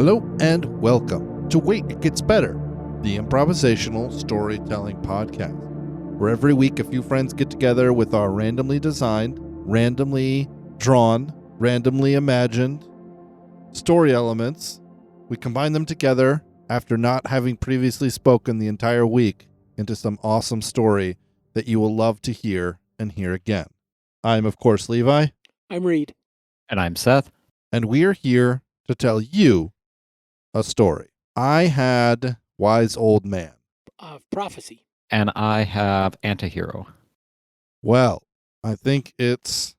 Hello and welcome to Wait, It Gets Better, the improvisational storytelling podcast, where every week a few friends get together with our randomly designed, randomly drawn, randomly imagined story elements. We combine them together after not having previously spoken the entire week into some awesome story that you will love to hear and hear again. I'm, of course, Levi. I'm Reed. And I'm Seth. And we are here to tell you a story. I had Wise Old Man. Prophecy. And I have Antihero. Well, I think it's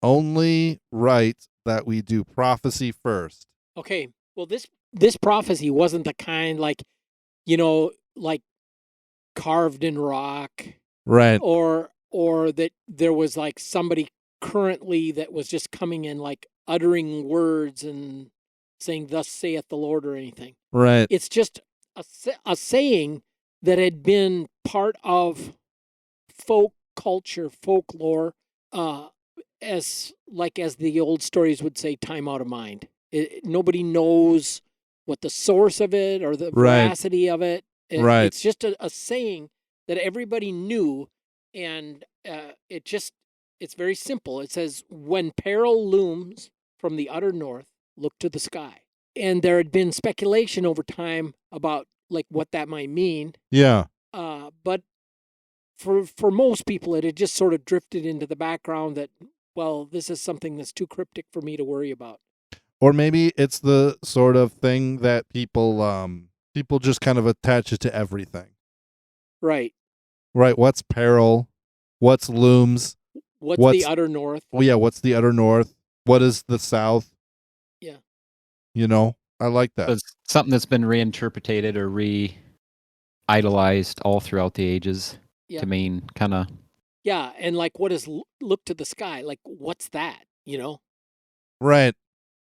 only right that we do prophecy first. Okay. Well, this prophecy wasn't the kind like carved in rock. Right. Or that there was like somebody currently that was just coming in like uttering words and saying, "Thus saith the Lord," or anything. Right. It's just a saying that had been part of folk culture, folklore, as the old stories would say, time out of mind. Nobody knows what the source of it or the veracity of it. Right. It's just a saying that everybody knew, and it's very simple. It says, "When peril looms from the utter north, look to the sky." And there had been speculation over time about like what that might mean. Yeah. But for most people, it had just sort of drifted into the background that, well, this is something that's too cryptic for me to worry about. Or maybe it's the sort of thing that people just kind of attach it to everything. Right. Right. What's peril? What's looms? What's the utter north? Well, yeah. What's the utter north? What is the south? Yeah. You know, I like that. It's something that's been reinterpreted or re-idolized all throughout the ages to mean kind of... Yeah, and like what is look to the sky? Like, what's that, you know? Right.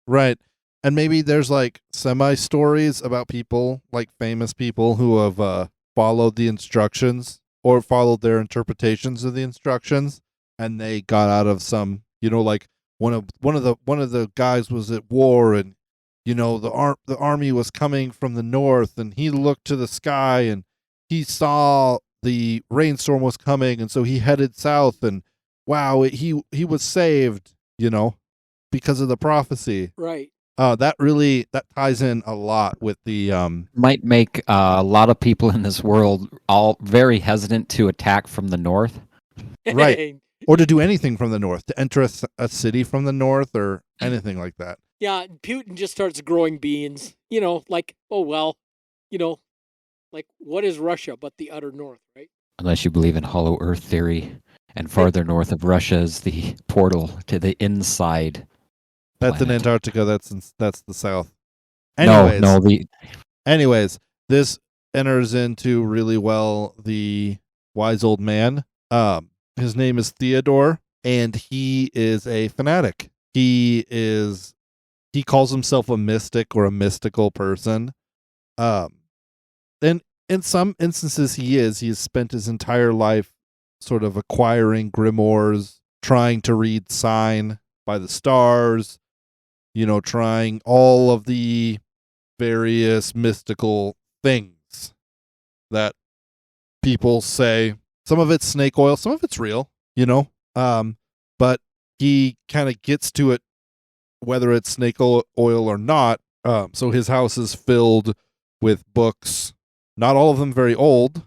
And maybe there's like semi-stories about people, like famous people who have followed the instructions or followed their interpretations of the instructions, and they got out of some, like one of the guys was at war, and the army was coming from the north, and he looked to the sky and he saw the rainstorm was coming, and so he headed south, and wow, he was saved, because of the prophecy. Right. That ties in a lot with the might make a lot of people in this world all very hesitant to attack from the north. Right. Or to do anything from the north, to enter a city from the north or anything like that. Yeah, Putin just starts growing beans, like, oh, well, like what is Russia but the utter north, right? Unless you believe in hollow earth theory, and farther north of Russia is the portal to the inside. That's planet. in Antarctica. That's the south. Anyways, this enters into really well the Wise Old Man. His name is Theodore, and he is a fanatic. He calls himself a mystic or a mystical person. And in some instances he has spent his entire life sort of acquiring grimoires, trying to read sign by the stars, trying all of the various mystical things that people say. Some of it's snake oil, some of it's real, but he kind of gets to it whether it's snake oil or not. So his house is filled with books, not all of them very old,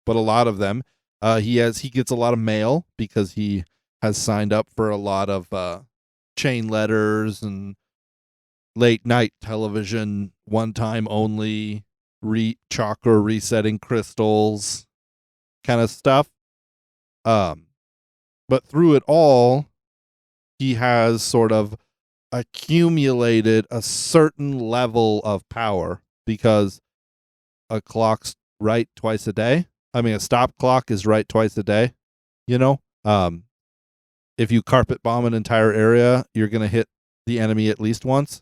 but a lot of them. He gets a lot of mail because he has signed up for a lot of chain letters and late night television, one time only, chakra resetting crystals kind of stuff. But through it all, he has sort of accumulated a certain level of power because a clock's right twice a day. I mean, a stop clock is right twice a day, if you carpet bomb an entire area, you're going to hit the enemy at least once.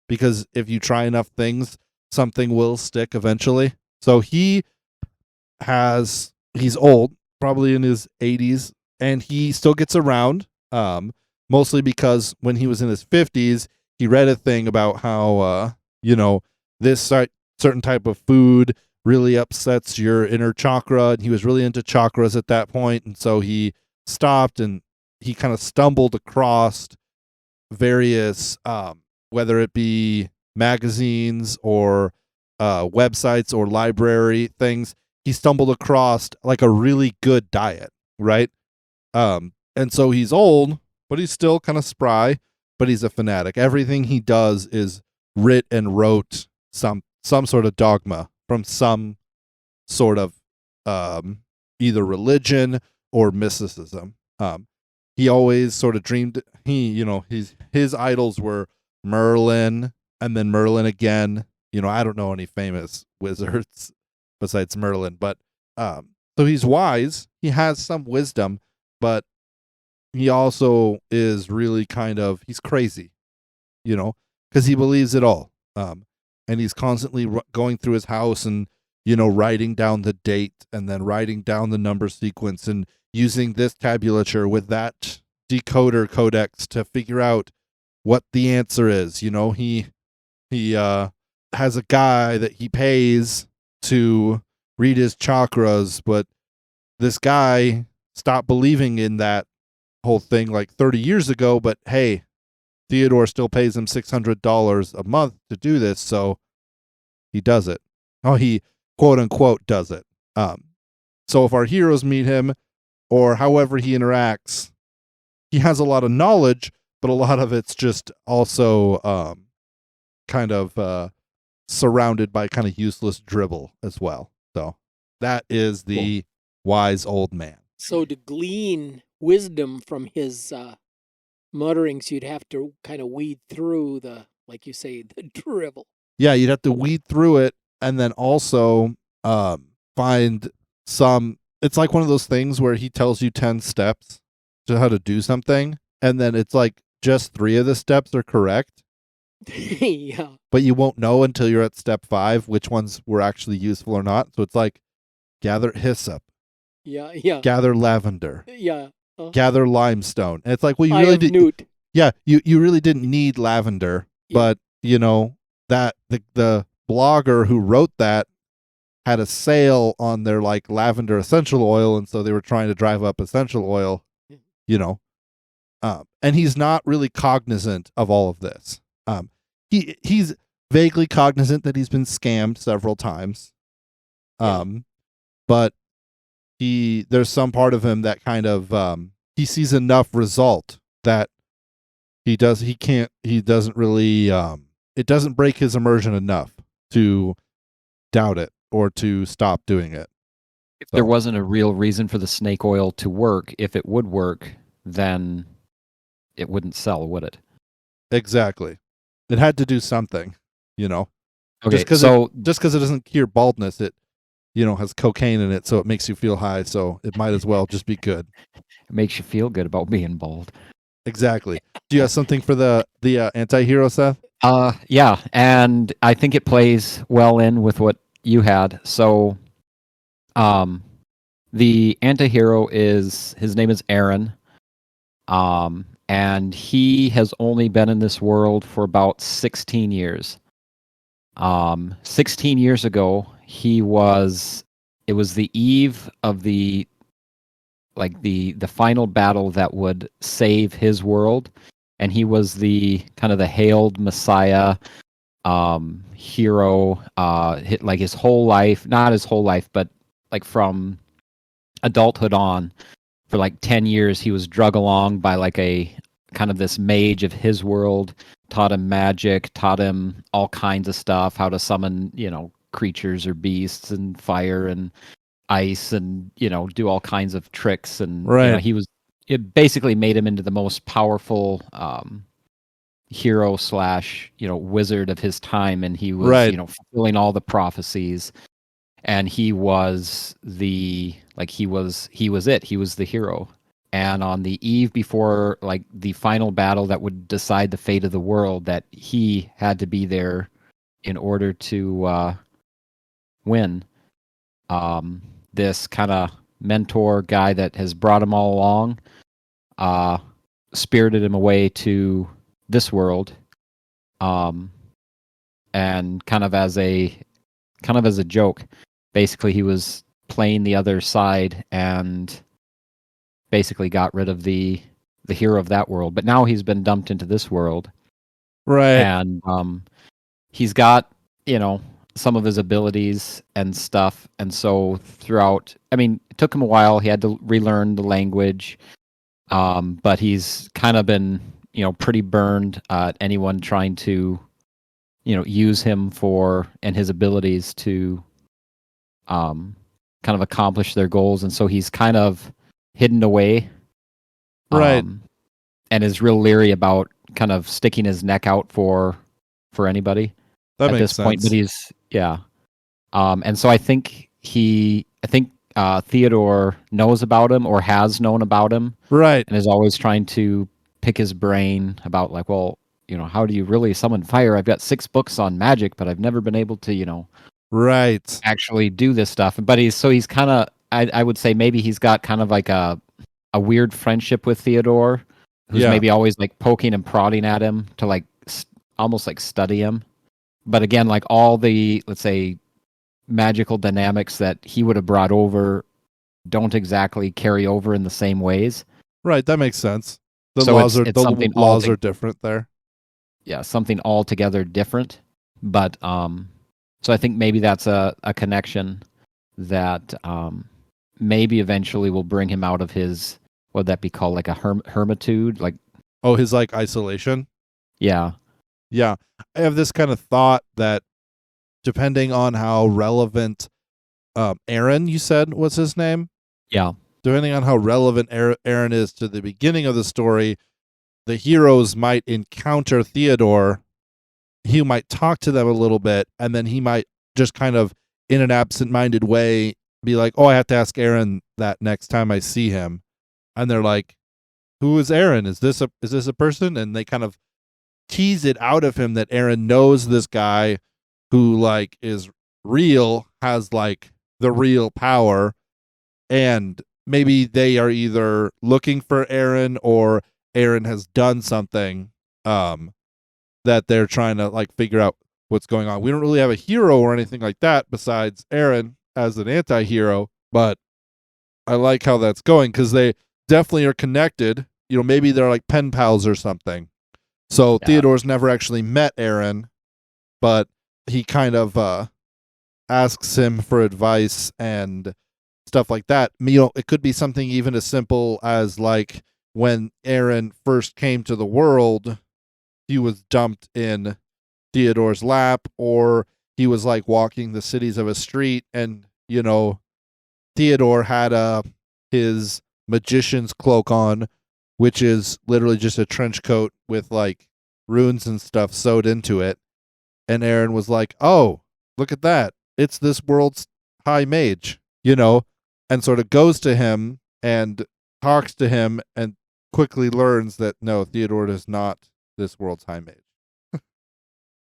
Because if you try enough things, something will stick eventually. So he's old, probably in his 80s, and he still gets around, mostly because when he was in his 50s, he read a thing about how this certain type of food really upsets your inner chakra, and he was really into chakras at that point, and so he stopped and he kind of stumbled across various whether it be magazines or websites or library things. He stumbled across like a really good diet, right? And so he's old, but he's still kind of spry, but he's a fanatic. Everything he does is wrote some sort of dogma from some sort of either religion or mysticism. He always sort of dreamed his idols were Merlin and then Merlin again. I don't know any famous wizards besides Merlin, but so he's wise. He has some wisdom, but he also is really he's crazy, because he believes it all. And he's constantly going through his house and, writing down the date and then writing down the number sequence and using this tabulature with that decoder codex to figure out what the answer is. He has a guy that he pays to read his chakras, but this guy stopped believing in that whole thing like 30 years ago, but hey, Theodore still pays him $600 a month to do this, so he does it. Oh, he quote unquote does it. So if our heroes meet him, or however he interacts, he has a lot of knowledge, but a lot of it's just also surrounded by kind of useless dribble as well. So that is the wise old man. So to glean wisdom from his mutterings, you'd have to kind of weed through like you say, the dribble. Yeah, you'd have to weed through it and then also find some. It's like one of those things where he tells you 10 steps to how to do something, and then it's like just 3 of the steps are correct. Yeah. But you won't know until you're at step 5 which ones were actually useful or not. So it's like gather hyssop. Yeah, yeah. Gather lavender. Yeah. Gather limestone. And it's like, well, you really did. Newt. Yeah, you really didn't need lavender, but that the blogger who wrote that had a sale on their like lavender essential oil, and so they were trying to drive up essential oil, and he's not really cognizant of all of this. He's vaguely cognizant that he's been scammed several times, but there's some part of him that kind of he sees enough result that he doesn't really it doesn't break his immersion enough to doubt it or to stop doing it. If there wasn't a real reason for the snake oil to work, if it would work, then it wouldn't sell, would it? Exactly. It had to do something, Okay, just because it doesn't cure baldness, it has cocaine in it, so it makes you feel high, so it might as well just be good. It makes you feel good about being bald. Exactly. Do you have something for the anti-hero, Seth? Yeah, and I think it plays well in with what you had. So the anti-hero his name is Aaron. And he has only been in this world for about 16 years. 16 years ago, it was the eve of the final battle that would save his world, and he was the kind of the hailed messiah, hero, like his whole life, not his whole life, but like from adulthood on, for like 10 years, he was drug along by like a kind of this mage of his world, taught him magic, taught him all kinds of stuff, how to summon, creatures or beasts and fire and ice and, do all kinds of tricks. And right. It basically made him into the most powerful hero / wizard of his time. And he was, right. Fulfilling all the prophecies. And he was he was it. He was the hero. And on the eve before like the final battle that would decide the fate of the world, that he had to be there in order to win. This kind of mentor guy that has brought him all along, spirited him away to this world, and and kind of as a joke. Basically, he was playing the other side and basically got rid of the hero of that world. But now he's been dumped into this world, Right. and he's got, some of his abilities and stuff. And so throughout, I mean, it took him a while. He had to relearn the language, but he's kind of been, pretty burned at anyone trying to, use him and his abilities to kind of accomplish their goals. And so he's kind of hidden away. Right. And is real leery about kind of sticking his neck out for anybody That at makes this sense. point. But and so I think Theodore knows about him or has known about him, Right. and is always trying to pick his brain about, like, well, how do you really summon fire? I've got 6 books on magic, but I've never been able to, Right. actually do this stuff. But he's kind of, I would say maybe he's got kind of like a weird friendship with Theodore, who's maybe always like poking and prodding at him to like almost like study him. But again, like all the, let's say, magical dynamics that he would have brought over don't exactly carry over in the same ways. Right. That makes sense. The So laws it's something are different there. Yeah, something altogether different. But so I think maybe that's a connection that maybe eventually will bring him out of his, what would that be called, like a hermitude, like, Oh, his like isolation. yeah. Yeah. I have this kind of thought that depending on how relevant Aaron, you said was his name? Yeah. Depending on how relevant Aaron is to the beginning of the story, the heroes might encounter Theodore. He might talk to them a little bit, and then he might just kind of, in an absent-minded way, be like, oh, I have to ask Aaron that next time I see him. And they're like, who is Aaron? Is this a person? And they kind of tease it out of him that Aaron knows this guy who like is real, has like the real power, and maybe they are either looking for Aaron or Aaron has done something that they're trying to like figure out what's going on. We don't really have a hero or anything like that besides Aaron as an anti-hero, but I like how that's going because they definitely are connected. Maybe they're like pen pals or something. So Theodore's never actually met Aaron, but he kind of asks him for advice and stuff like that. It could be something even as simple as like when Aaron first came to the world, he was dumped in Theodore's lap, or he was like walking the cities of a street and, Theodore had his magician's cloak on, which is literally just a trench coat with like runes and stuff sewed into it. And Aaron was like, oh, look at that. It's this world's high mage, and sort of goes to him and talks to him and quickly learns that no, Theodore is not this world's high mage.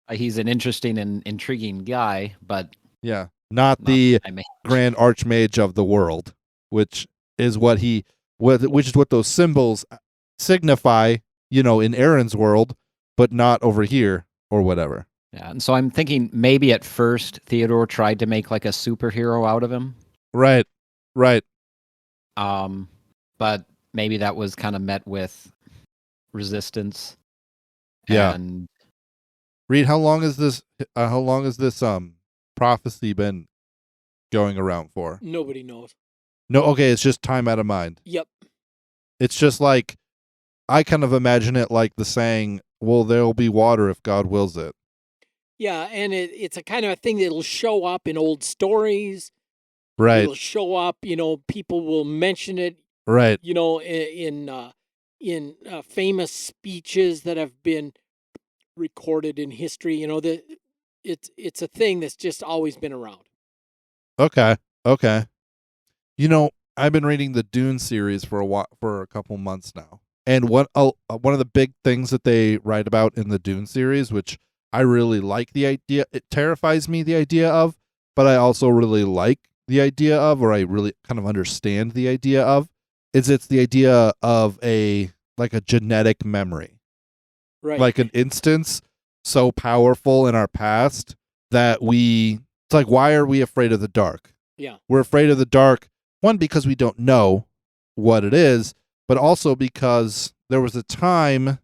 He's an interesting and intriguing guy, but yeah, not the grand archmage of the world, which is what those symbols signify, in Aaron's world, but not over here or whatever. Yeah, and so I'm thinking maybe at first Theodore tried to make like a superhero out of him. Right. But maybe that was kind of met with resistance. Yeah. And Reed, how long has this prophecy been going around for? Nobody knows. No, okay, it's just time out of mind. Yep. It's just like, I kind of imagine it like the saying, well, there'll be water if God wills it. Yeah, and it's a kind of a thing that'll show up in old stories. Right. It'll show up, people will mention it. Right. In famous speeches that have been recorded in history. It's a thing that's just always been around. Okay. I've been reading the Dune series for a couple months now, and one of the big things that they write about in the Dune series, which I really like the idea, it terrifies me the idea of, but I also really like the idea of, or I really kind of understand the idea of, is it's the idea of a genetic memory. Right. Like an instance. so powerful in our past that it's like, why are we afraid of the dark? Yeah. We're afraid of the dark, one, because we don't know what it is, but also because there was a time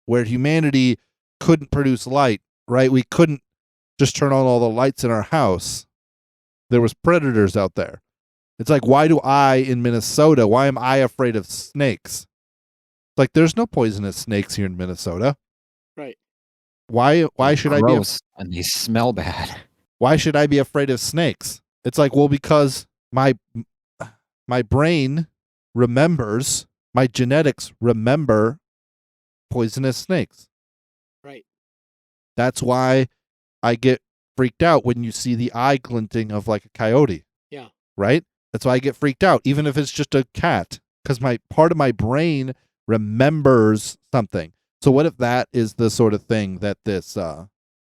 where humanity couldn't produce light, right? We couldn't just turn on all the lights in our house. There was predators out there. It's like, why am I afraid of snakes? Like, there's no poisonous snakes here in Minnesota. Right. Why should I be gross and they smell bad? why should I be afraid of snakes? It's like, well, because my brain remembers, my genetics remember poisonous snakes. Right. That's why I get freaked out when you see the eye glinting of like a coyote. Yeah. Right? That's why I get freaked out, even if it's just a cat, because my part of my brain remembers something. So what if that is the sort of thing that this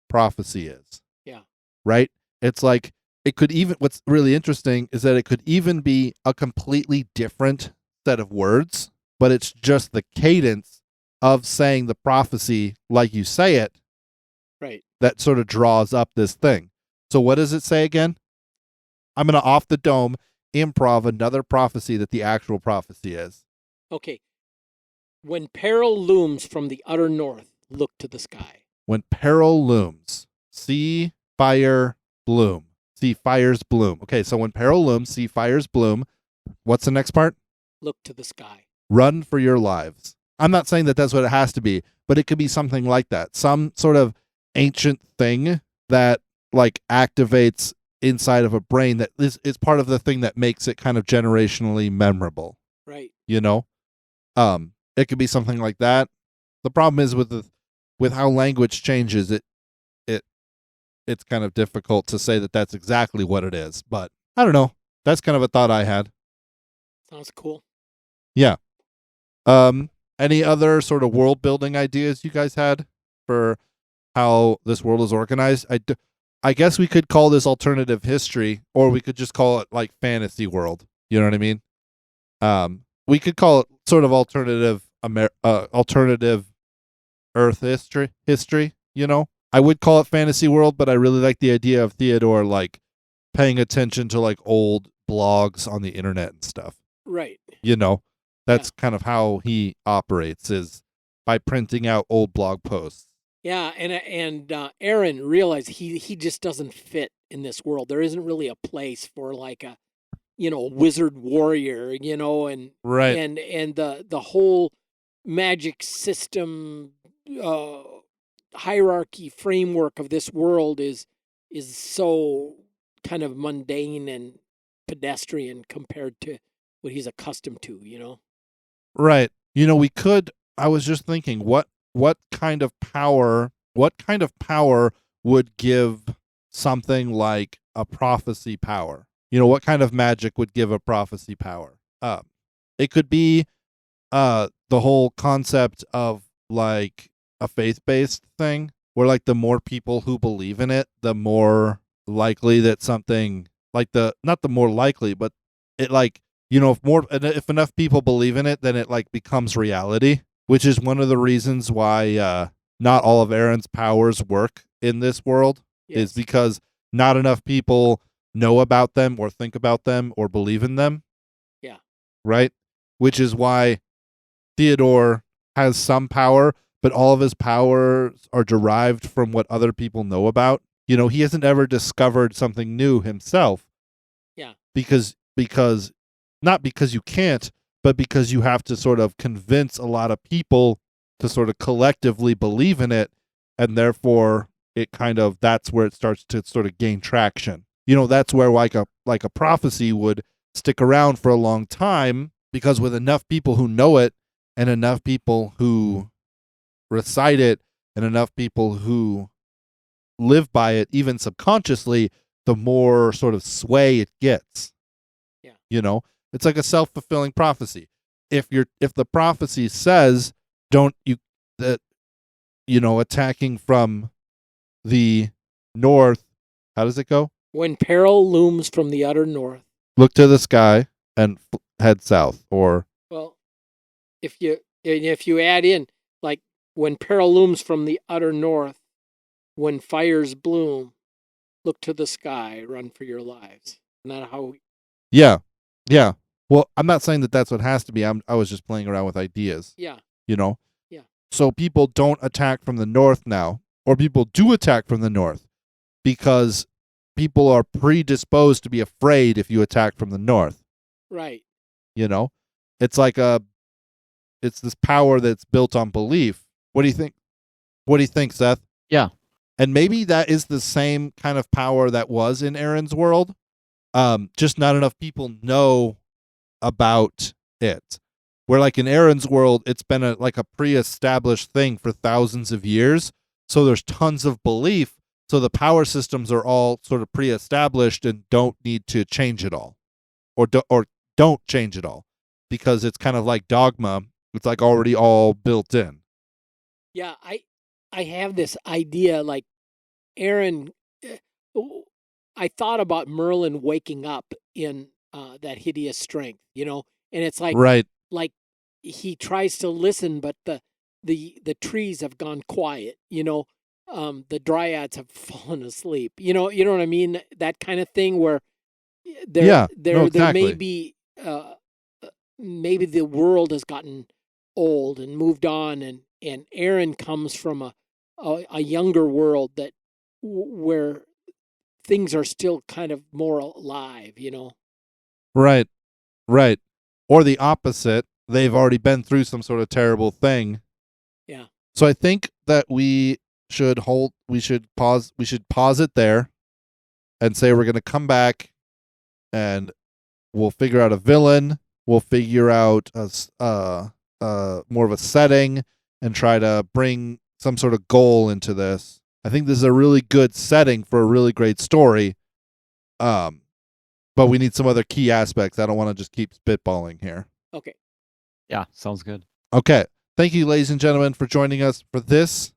prophecy is? Yeah. Right? It's like, it could even, what's really interesting is that it could even be a completely different set of words, but it's just the cadence of saying the prophecy like you say it. Right. That sort of draws up this thing. So what does it say again? I'm going to off the dome improv another prophecy that the actual prophecy is. Okay. When peril looms from the utter north, look to the sky. When peril looms, see fire bloom. See fires bloom. Okay, so when peril looms, see fires bloom. What's the next part? Look to the sky. Run for your lives. I'm not saying that that's what it has to be, but it could be something like that. Some sort of ancient thing that like activates inside of a brain that is part of the thing that makes it kind of generationally memorable. Right. You know? It could be something like that. The problem is with how language changes, it's kind of difficult to say that that's exactly what it is. But I don't know. That's kind of a thought I had. Sounds cool. Yeah. Any other sort of world building ideas you guys had for how this world is organized? I guess we could call this alternative history, or we could just call it like fantasy world. You know what I mean? We could call it sort of alternative Earth history. You know, I would call it fantasy world, but I really like the idea of Theodore like paying attention to like old blogs on the internet and stuff. Right. You know, that's kind of how he operates, is by printing out old blog posts. Yeah, and Aaron realized he just doesn't fit in this world. There isn't really a place for like a, wizard warrior, and Right. and the whole magic system hierarchy framework of this world is so kind of mundane and pedestrian compared to what he's accustomed to. Right. I was just thinking, what kind of power would give something like a prophecy power? What kind of magic would give a prophecy power? It could be the whole concept of like a faith-based thing, where like the more people who believe in it, the more likely that something like not the more likely, but it like, if enough people believe in it, then it like becomes reality, which is one of the reasons why not all of Aaron's powers work in this world. Yes. Is because not enough people know about them or think about them or believe in them. Yeah. Right? Which is why Theodore has some power, but all of his powers are derived from what other people know about. He hasn't ever discovered something new himself. Yeah. Because not because you can't, but because you have to sort of convince a lot of people to sort of collectively believe in it, and therefore that's where it starts to sort of gain traction. That's where like a prophecy would stick around for a long time, because with enough people who know it and enough people who recite it and enough people who live by it, even subconsciously, the more sort of sway it gets. Yeah. It's like a self-fulfilling prophecy. If the prophecy says attacking from the north, how does it go? When peril looms from the utter north, look to the sky and head south. Or well, if you add in like when peril looms from the utter north, when fires bloom, look to the sky, run for your lives. Isn't that how? Yeah. Yeah. Well, I'm not saying that that's what it has to be. I was just playing around with ideas, Yeah. you know? Yeah. So people don't attack from the north now, or people do attack from the north because people are predisposed to be afraid if you attack from the north, Right. you know? It's like it's this power that's built on belief. What do you think? What do you think, Seth? Yeah. And maybe that is the same kind of power that was in Aaron's world. Just not enough people know about it. Where like in Aaron's world, it's been a pre-established thing for thousands of years. So there's tons of belief. So the power systems are all sort of pre-established and don't need to change it all, or don't change it all, because it's kind of like dogma. It's like already all built in. Yeah, I have this idea like Aaron. I thought about Merlin waking up in that hideous strength, and it's like Right. like he tries to listen, but the trees have gone quiet. The dryads have fallen asleep. You know what I mean? That kind of thing where there may exactly. be maybe the world has gotten old and moved on, and Aaron comes from a younger world that where things are still kind of more alive, Right. Right. Or the opposite. They've already been through some sort of terrible thing. Yeah. So I think that we should pause it there and say we're going to come back and we'll figure out a villain. We'll figure out more of a setting and try to bring some sort of goal into this. I think this is a really good setting for a really great story. But we need some other key aspects. I don't want to just keep spitballing here. Okay. Yeah, sounds good. Okay. Thank you, ladies and gentlemen, for joining us for this,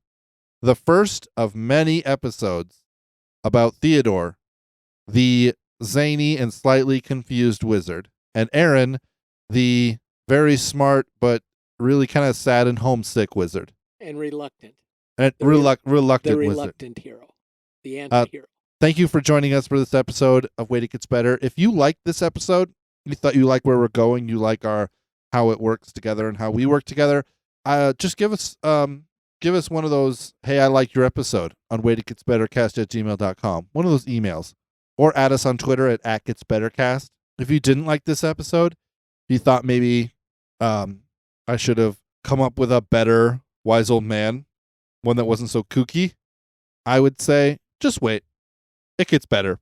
the first of many episodes about Theodore, the zany and slightly confused wizard, and Aaron, the very smart but really kind of sad and homesick wizard. And reluctant. And The reluctant wizard. reluctant hero. The anti-hero. Thank you for joining us for this episode of Wait It Gets Better. If you liked this episode, you thought you like where we're going, you like how it works together and how we work together, just give us one of those, hey, I like your episode on waititgetsbettercast@gmail.com. One of those emails. Or add us on Twitter at @getsbettercast. If you didn't like this episode, if you thought maybe I should have come up with a better wise old man, one that wasn't so kooky, I would say just wait. It gets better.